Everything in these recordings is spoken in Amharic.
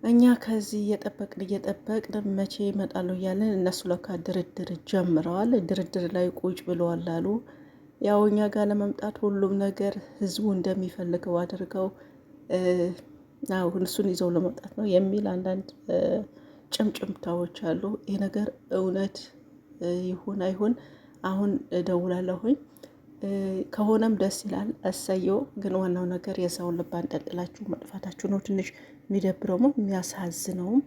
እኛ ከዚህ እየጠበቅን መቼ ይመጣሉ እያለን እነሱ ለካ ድርድር ጀምረዋል። ድርድር ላይ ቁጭ ብለዋል አሉ። ያው እኛ ጋር ለመምጣት ሁሉም ነገር ህዝቡ እንደሚፈልገው አድርገው እሱን ይዘው ለመምጣት ነው የሚል አንዳንድ ጭምጭምታዎች አሉ። ይህ ነገር እውነት ይሁን አይሁን አሁን እደውላለሁኝ። ከሆነም ደስ ይላል፣ እሰየው። ግን ዋናው ነገር የሰውን ልብ አንጠልጥላችሁ መጥፋታችሁ ነው ትንሽ የሚደብረውም የሚያሳዝነውም።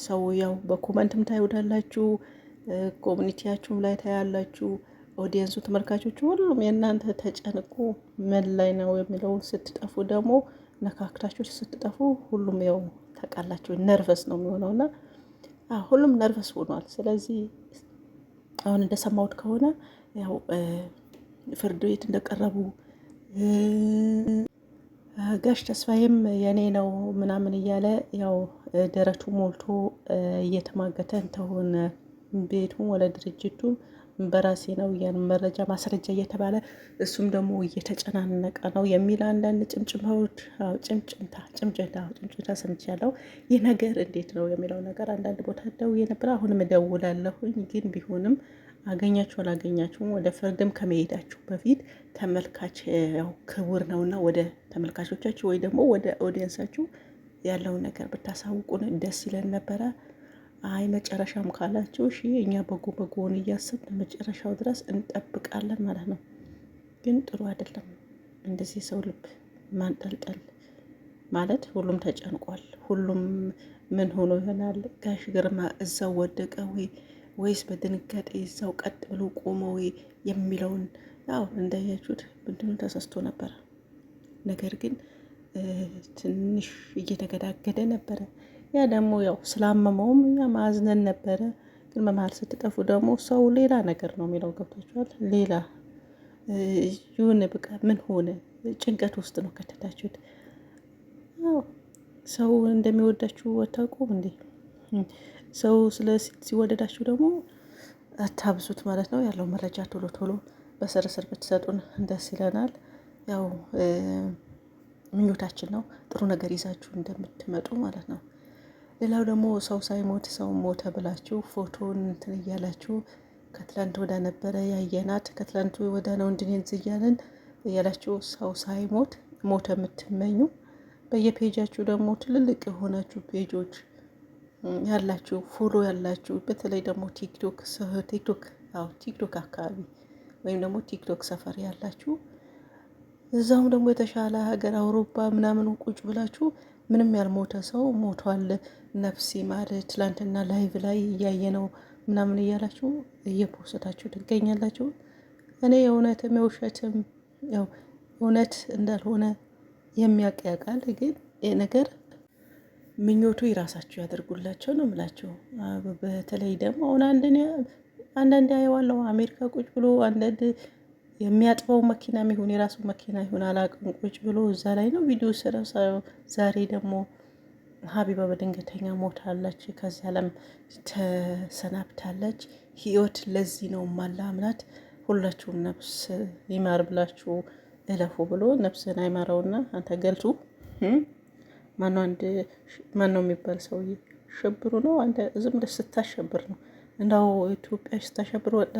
ሰው ያው በኮመንትም ታይወዳላችሁ፣ ኮሚኒቲያችሁም ላይ ታያላችሁ። ኦዲየንሱ ተመልካቾቹ ሁሉም የእናንተ ተጨንቆ ምን ላይ ነው የሚለውን ስትጠፉ ደግሞ ነካክታችሁ ስትጠፉ ሁሉም ያው ታውቃላችሁ ነርቨስ ነው የሚሆነው እና ሁሉም ነርቨስ ሆኗል። ስለዚህ አሁን እንደሰማሁት ከሆነ ያው ፍርድ ቤት እንደቀረቡ ጋሽ ተስፋዬም የኔ ነው ምናምን እያለ ያው ደረቱ ሞልቶ እየተማገተ ተሆነ ቤቱ ወለ ድርጅቱ በራሴ ነው ያን መረጃ ማስረጃ እየተባለ እሱም ደግሞ እየተጨናነቀ ነው የሚል አንዳንድ ጭምጭምታ ሰምቻለሁ። ይህ ነገር እንዴት ነው የሚለው ነገር አንዳንድ ቦታ ደውዬ ነበር። አሁንም እደውላለሁኝ። ግን ቢሆንም አገኛችሁ አላገኛችሁም ወደ ፍርድም ከመሄዳችሁ በፊት ተመልካች ያው ክቡር ነውና ወደ ተመልካቾቻችሁ ወይ ደግሞ ወደ ኦዲየንሳችሁ ያለውን ነገር ብታሳውቁን ደስ ይለን ነበረ። አይ መጨረሻም ካላችሁ እሺ እኛ በጎን እያሰብን መጨረሻው ድረስ እንጠብቃለን ማለት ነው። ግን ጥሩ አይደለም እንደዚህ ሰው ልብ ማንጠልጠል ማለት። ሁሉም ተጨንቋል። ሁሉም ምን ሆኖ ይሆናል? ጋሽ ግርማ እዛው ወደቀ ወይስ በድንጋጤ እዛው ቀጥ ብሎ ቆመ የሚለውን ያው እንዳያችሁት ብድኑ ተሰስቶ ነበር። ነገር ግን ትንሽ እየተገዳገደ ነበረ። ያ ደግሞ ያው ስላመመውም እኛ ማዝነን ነበረ። ግን በመሀል ስትጠፉ ደግሞ ሰው ሌላ ነገር ነው የሚለው ገብታችኋል። ሌላ ይሁን በቃ ምን ሆነ ጭንቀት ውስጥ ነው ከተታችሁት። ሰው እንደሚወዳችሁ አታውቁም እንዴ? ሰው ሲወደዳችሁ ደግሞ አታብዙት ማለት ነው። ያለው መረጃ ቶሎ ቶሎ በስርስር ብትሰጡን ደስ ይለናል። ያው ምኞታችን ነው ጥሩ ነገር ይዛችሁ እንደምትመጡ ማለት ነው። ሌላው ደግሞ ሰው ሳይሞት ሰው ሞተ ብላችሁ ፎቶን እንትን እያላችሁ ከትላንት ወዳ ነበረ ያየናት ከትላንት ወዳ ነው እንድንዝ እያላችሁ ሰው ሳይሞት ሞተ የምትመኙ በየፔጃችሁ ደግሞ ትልልቅ የሆናችሁ ፔጆች ያላችሁ ፎሎ ያላችሁ በተለይ ደግሞ ቲክቶክ አካባቢ ወይም ደግሞ ቲክቶክ ሰፈር ያላችሁ እዛውም ደግሞ የተሻለ ሀገር አውሮፓ ምናምን ቁጭ ብላችሁ ምንም ያልሞተ ሰው ሞቷል ነፍስ ይማር ትላንትና ላይቭ ላይ እያየ ነው ምናምን እያላችሁ እየፖስታችሁ ትገኛላችሁ። እኔ የእውነትም የውሸትም ያው እውነት እንዳልሆነ የሚያውቅ ያውቃል። ግን ይህ ነገር ምኞቱ ይራሳችሁ ያደርጉላቸው ነው የምላቸው። በተለይ ደግሞ አሁን አንዳንድ አየዋለሁ አሜሪካ ቁጭ ብሎ አንዳንድ የሚያጥበው መኪና ይሁን የራሱ መኪና ይሁን አላውቅም ቁጭ ብሎ እዛ ላይ ነው ቪዲዮ ስራ። ዛሬ ደግሞ ሀቢባ በድንገተኛ ሞታለች፣ ከዚህ ዓለም ተሰናብታለች። ህይወት ለዚህ ነው ማላምናት። ሁላችሁም ነፍስ ይማር ብላችሁ እለፉ ብሎ ነፍስን አይማረውና አንተ ገልቱ ማነው የሚባል ሰውዬ ሽብሩ ነው። አንተ ዝም ብለህ ስታሸብር ነው እንዳው ኢትዮጵያ ስታሸብር ወደ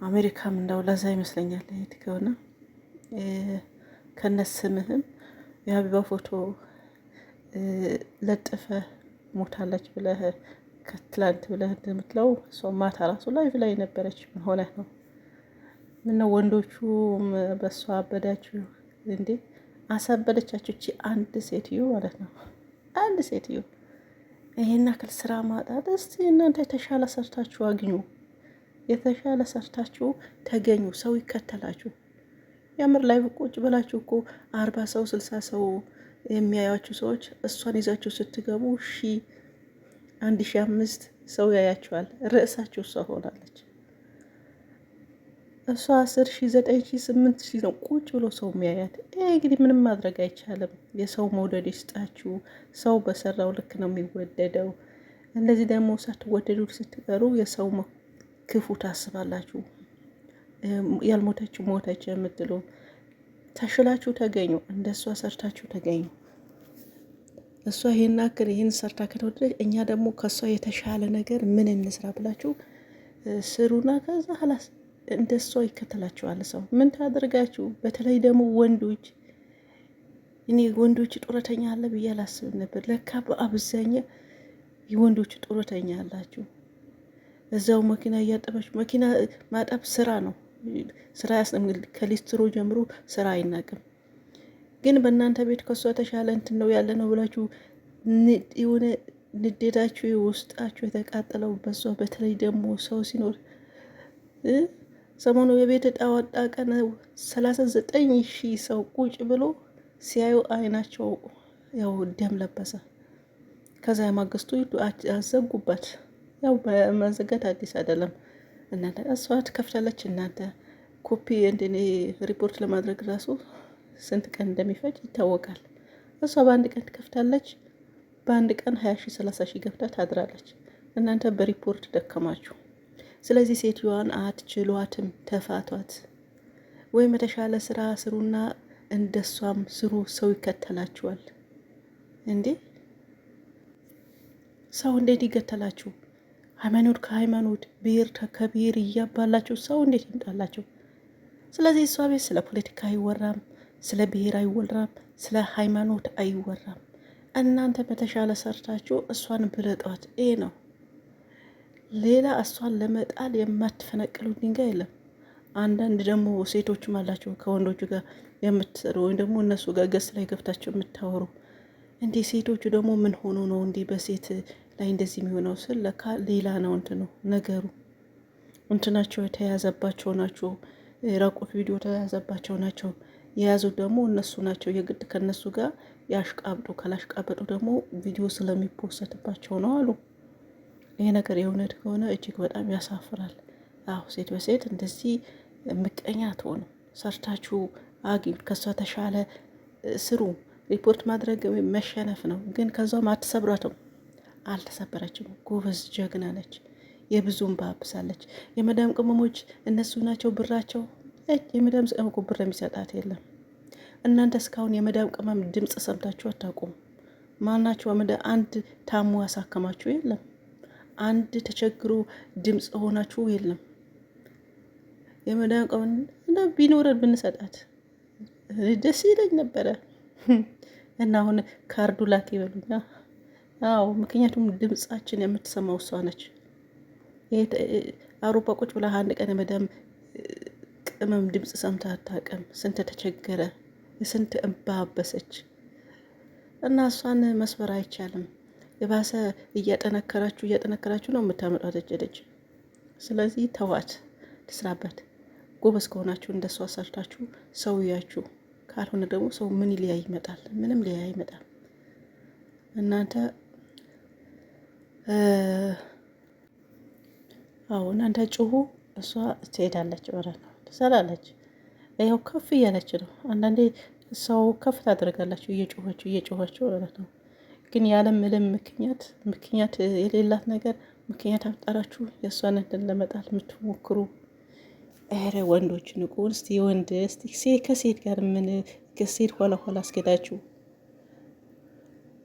አሜሪካም እንዳው ለዛ ይመስለኛል ሄድከውና ከነስምህም የሀቢባ ፎቶ ለጥፈ ሞታለች ብለህ ከትላንት ብለህ እንደምትለው እሷ ማታ ራሱ ላይ ነበረች። ምን ሆነህ ነው? ምነው ወንዶቹም በሷ አበዳችሁ እንዴ? አሳበደቻችሁ እቺ አንድ ሴትዮ ማለት ነው። አንድ ሴትዮ ይሄን አክል ስራ ማጣት። እስቲ እናንተ የተሻለ ሰርታችሁ አግኙ፣ የተሻለ ሰርታችሁ ተገኙ፣ ሰው ይከተላችሁ። የምር ላይ ቁጭ ብላችሁ እኮ 40 ሰው 60 ሰው የሚያያችሁ ሰዎች እሷን ይዛችሁ ስትገቡ 1500 ሰው ያያችኋል። ርዕሳችሁ እሷ ሆናለች። እሷ 10,000 9,000 8,000 ነው ቁጭ ብሎ ሰው የሚያያት። ይሄ እንግዲህ ምንም ማድረግ አይቻልም። የሰው መውደድ ይስጣችሁ። ሰው በሰራው ልክ ነው የሚወደደው። እንደዚህ ደግሞ ሳትወደዱ ስትቀሩ የሰው ክፉ ታስባላችሁ። ያልሞተችው ሞተች የምትሉ ተሽላችሁ ተገኙ። እንደሷ ሰርታችሁ ተገኙ። እሷ ይሄን አክል ይሄን ሰርታ ከተወደደች እኛ ደግሞ ከእሷ የተሻለ ነገር ምን እንስራ ብላችሁ ስሩና ከዛ ሀላስ እንደ እሷ ይከተላችኋል ሰው። ምን ታደርጋችሁ? በተለይ ደግሞ ወንዶች፣ እኔ ወንዶች ጡረተኛ አለ ብዬ አላስብም ነበር። ለካ በአብዛኛው የወንዶች ጡረተኛ አላችሁ። እዛው መኪና እያጠባችሁ፣ መኪና ማጠብ ስራ ነው። ስራ ከሊስትሮ ጀምሮ ስራ አይናቅም። ግን በእናንተ ቤት ከሷ ተሻለ እንትን ነው ያለ ነው ብላችሁ የሆነ ንዴታችሁ ውስጣችሁ የተቃጠለው በሷ። በተለይ ደግሞ ሰው ሲኖር ሰሞኑ የቤት እጣ ወጣ ቀን 39,000 ሰው ቁጭ ብሎ ሲያዩ አይናቸው ያው ደም ለበሰ። ከዛ የማግስቱ አዘጉባት። ያው መዘጋት አዲስ አይደለም። እናንተ እሷ ትከፍታለች። እናንተ ኮፒ እንደኔ ሪፖርት ለማድረግ ራሱ ስንት ቀን እንደሚፈጅ ይታወቃል። እሷ በአንድ ቀን ትከፍታለች። በአንድ ቀን 20,000 30,000 ገብታ ታድራለች። እናንተ በሪፖርት ደከማችሁ። ስለዚህ ሴትዮዋን አትችሏትም፣ ተፋቷት። ወይም የተሻለ ስራ ስሩና እንደሷም ስሩ። ሰው ይከተላችኋል እንዴ? ሰው እንዴት ይገተላችሁ? ሃይማኖት ከሃይማኖት ብሔር ከብሔር እያባላችሁ ሰው እንዴት ይምጣላችሁ? ስለዚህ እሷ ቤት ስለ ፖለቲካ አይወራም፣ ስለ ብሔር አይወራም፣ ስለ ሃይማኖት አይወራም። እናንተ በተሻለ ሰርታችሁ እሷን ብለጧት። ይሄ ነው። ሌላ እሷን ለመጣል የማትፈነቅሉ ድንጋይ የለም። አንዳንድ ደግሞ ሴቶችም አላቸው ከወንዶቹ ጋር የምትሰሩ ወይም ደግሞ እነሱ ጋር ገስ ላይ ገብታቸው የምታወሩ። እንዲህ ሴቶቹ ደግሞ ምን ሆኖ ነው እንዲህ በሴት ላይ እንደዚህ የሚሆነው? ስል ለካ ሌላ ነው እንትኑ ነገሩ። እንትናቸው የተያዘባቸው ናቸው። ራቆት ቪዲዮ የተያዘባቸው ናቸው። የያዙት ደግሞ እነሱ ናቸው። የግድ ከነሱ ጋር ያሽቃብጡ። ካላሽቃበጡ ደግሞ ቪዲዮ ስለሚፖሰትባቸው ነው አሉ። ይሄ ነገር የእውነት ከሆነ እጅግ በጣም ያሳፍራል። አዎ ሴት በሴት እንደዚህ ምቀኛ ትሆኑ። ሰርታችሁ አግኙ። ከሷ ተሻለ ስሩ። ሪፖርት ማድረግ መሸነፍ ነው፣ ግን ከዛም አትሰብሯትም። አልተሰበረችም። ጎበዝ ጀግና ነች። የብዙም ባብሳለች። የመዳም ቅመሞች እነሱ ናቸው ብራቸው። የመዳም ቅመም እኮ ብር የሚሰጣት የለም። እናንተ እስካሁን የመዳም ቅመም ድምፅ ሰምታችሁ አታውቁም። ማናችሁ አንድ ታሙ ያሳከማችሁ የለም። አንድ ተቸግሮ ድምፅ ሆናችሁ የለም። የመዳም ቅመም ቢኖረን ብንሰጣት ደስ ይለኝ ነበረ። እና አሁን ካርዱ ላክ ይበሉኛ። አዎ ምክንያቱም ድምፃችን የምትሰማው እሷ ነች። አውሮፓ ቁጭ ብላ አንድ ቀን የመዳም ቅመም ድምፅ ሰምታ አታውቅም። ስንት ተቸገረ፣ ስንት እንባ አበሰች። እና እሷን መስበር አይቻልም። የባሰ እያጠነከራችሁ ነው የምታመጧት እጅ። ስለዚህ ተዋት፣ ትስራበት። ጎበዝ ከሆናችሁ እንደሷ ሰርታችሁ ሰው ያችሁ፣ ካልሆነ ደግሞ ሰው ምን ሊያይ ይመጣል? ምንም ሊያይ ይመጣል። እናንተ እናንተ ጭሁ፣ እሷ ትሄዳለች ማለት ነው፣ ትሰላለች። ያው ከፍ እያለች ነው። አንዳንዴ ሰው ከፍ ታደርጋላችሁ እየጮኋችሁ ማለት ነው። ግን ያለ ምንም ምክንያት የሌላት ነገር ምክንያት አፍጠራችሁ የእሷን እንትን ለመጣል የምትሞክሩ ወንዶች ንቁ። እስቲ ወንድ ከሴት ጋር ምን ከሴት ኋላ አስኬዳችሁ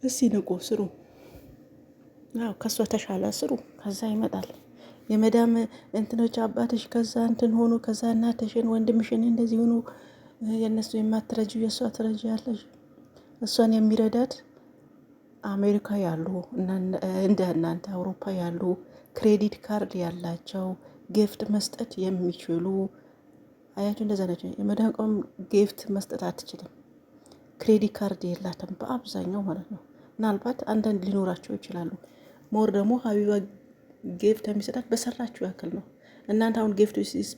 እስቲ ንቁ፣ ስሩ። ከእሷ ተሻለ ስሩ። ከዛ ይመጣል። የመዳም እንትኖች አባትሽ ከዛ እንትን ሆኑ፣ ከዛ እናትሽን ወንድምሽን እንደዚህ ሆኑ። የእነሱ የማትረጁ የእሷ ትረጅ ያለሽ። እሷን የሚረዳት አሜሪካ ያሉ እንደ እናንተ አውሮፓ ያሉ ክሬዲት ካርድ ያላቸው ጊፍት መስጠት የሚችሉ አያችሁ፣ እንደዛ ናቸው። የመዳም ቅመም ጊፍት መስጠት አትችልም። ክሬዲት ካርድ የላትም በአብዛኛው ማለት ነው። ምናልባት አንዳንድ ሊኖራቸው ይችላሉ። ሞር ደግሞ ሀቢባ ጊፍት የሚሰጣት በሰራችሁ ያክል ነው። እናንተ አሁን ጊፍት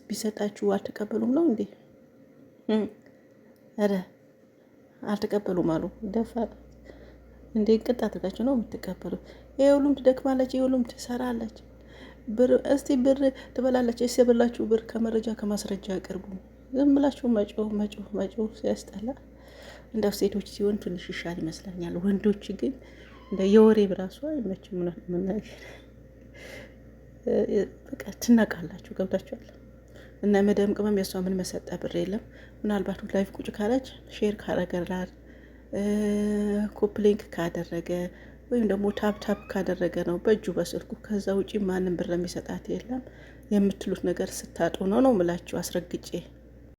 ቢሰጣችሁ አልተቀበሉም ነው እንዴ? ኧረ አልተቀበሉም አሉ። ደፋር እንዴ! ቅጥ አድርጋችሁ ነው የምትቀበሉ። ይሄ ሁሉም ትደክማለች፣ ይሄ ሁሉም ትሰራለች። ብር ብር ትበላለች። የበላችሁ ብር ከመረጃ ከማስረጃ አቅርቡ። ዝም ብላችሁ መጮህ ሲያስጠላ። እንደ ሴቶች ሲሆን ትንሽ ይሻል ይመስለኛል። ወንዶች ግን እንደ የወሬ ብራሱ አይመችም። ምናምን በቃ ትናቃላችሁ። ገብታችኋል። እና መዳም ቅመም የሷ ምን መሰጠ ብር የለም። ምናልባት ላይፍ ቁጭ ካለች ሼር ካረገላት ኮፕሊንክ ካደረገ ወይም ደግሞ ታፕ ካደረገ ነው በእጁ በስልኩ። ከዛ ውጪ ማንም ብር የሚሰጣት የለም። የምትሉት ነገር ስታጡ ነው ምላችሁ አስረግጬ